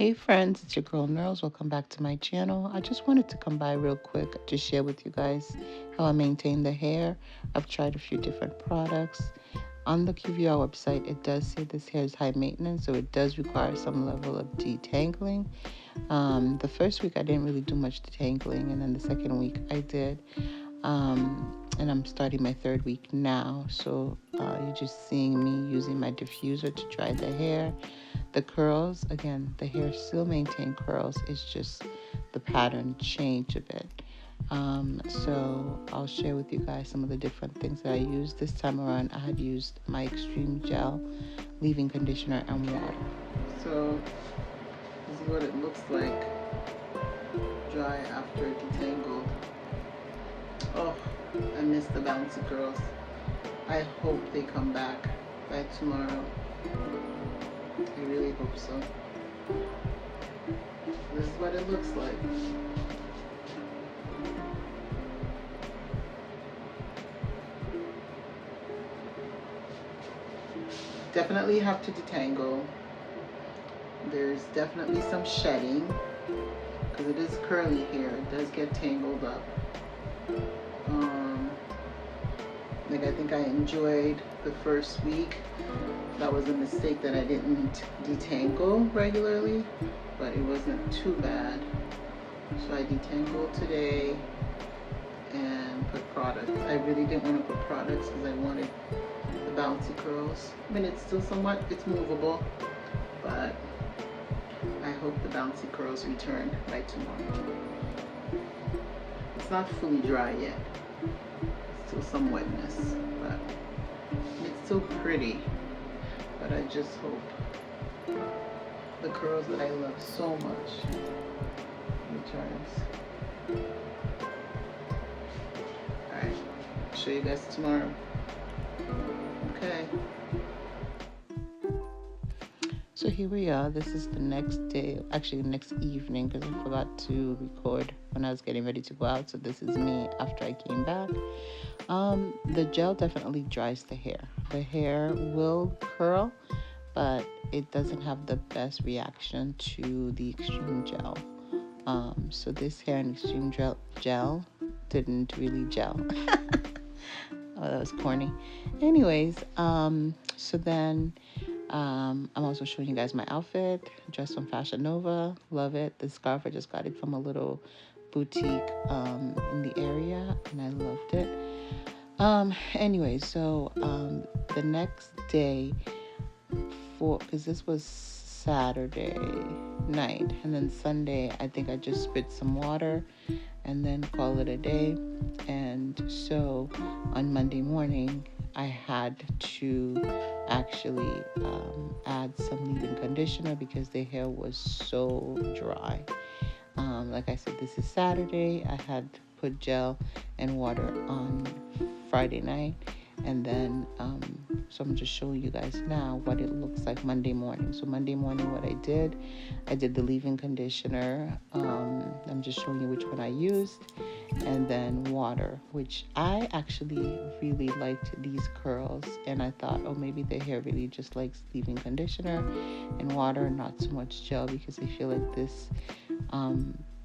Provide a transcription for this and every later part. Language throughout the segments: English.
Hey friends, it's your girl Nurls. Welcome back to my channel. I just wanted to come by real quick to share with you guys how I maintain the hair. I've tried a few different products. On the QVR website, it does say this hair is high maintenance, so it does require some level of detangling. The first week I didn't really do much detangling, and then the second week I did. And I'm starting my third week now, so you're just seeing me using my diffuser to dry the hair. The curls, again, the hair still maintain curls, it's just the pattern changed a bit. So I'll share with you guys some of the different things that I used. This time around I had used my Extreme Gel leave-in conditioner and water. So this is what it looks like dry after detangled. Oh, I miss the bouncy curls. I hope they come back by tomorrow. I really hope so. This is what it looks like. Definitely have to detangle. There's definitely some shedding because it is curly hair. It does get tangled up. I think I enjoyed the first week. That was a mistake that I didn't detangle regularly, but it wasn't too bad. So I detangled today and put products. I really didn't want to put products because I wanted the bouncy curls. I mean, it's still somewhat, it's movable, but I hope the bouncy curls return by tomorrow. It's not fully dry yet. Still some wetness, but it's still pretty. But I just hope the curls that I love so much returns. Alright, show you guys tomorrow. Okay. So here we are. This is the next day, actually the next evening, because I forgot to record when I was getting ready to go out. So this is me after I came back. The gel definitely dries the hair. The hair will curl, but it doesn't have the best reaction to the Extreme Gel. So this hair in Extreme Gel didn't really gel. Oh, that was corny. Anyways, so then I'm also showing you guys my outfit, dressed from Fashion Nova. Love it. The scarf, I just got it from a little boutique in the area, and I loved it. Anyway, so the next day, because this was Saturday night, and then Sunday, I think I just spit some water and then call it a day. And so on Monday morning, I had to actually add some leave-in conditioner because the hair was so dry. Like I said, this is Saturday. I had put gel and water on Friday night, and then so I'm just showing you guys now what it looks like Monday morning. So Monday morning, what I did the leave-in conditioner. I'm just showing you which one I used, and then water, which I actually really liked these curls, and I thought, oh, maybe the hair really just likes leave-in conditioner and water, not so much gel, because I feel like this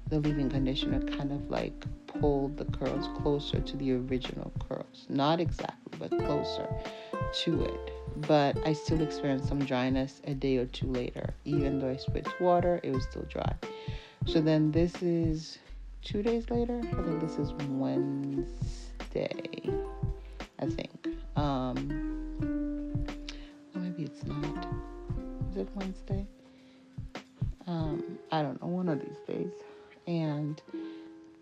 the leave-in conditioner kind of like pulled the curls closer to the original curls. Not exactly, but closer to it. But I still experienced some dryness a day or two later. Even though I switched water, it was still dry. So then this is 2 days later. I think this is Wednesday, I think. Or maybe it's not. Is it Wednesday? I don't know, one of these days. And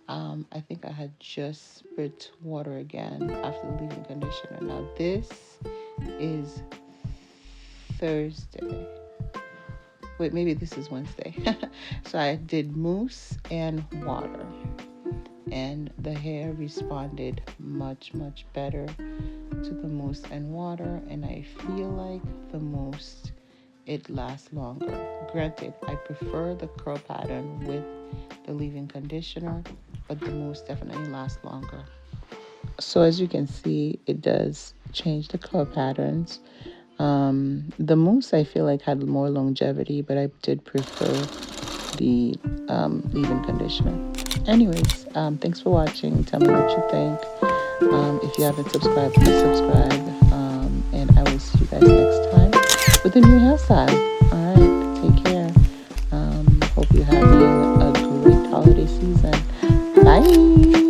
I think I had just spit water again after the leave-in conditioner. Now this is Thursday. Wait, maybe this is Wednesday. So I did mousse and water, and the hair responded much, much better to the mousse and water, and I feel like the mousse, it lasts longer. Granted, I prefer the curl pattern with the leave-in conditioner, but the mousse definitely lasts longer. So as you can see, it does change the curl patterns. The mousse I feel like had more longevity, but I did prefer the leave-in conditioner. Anyways, thanks for watching. Tell me what you think. If you haven't subscribed, please subscribe. And I will see you guys next time with a new hairstyle. All right, take care. Hope you're having a great holiday season. Bye.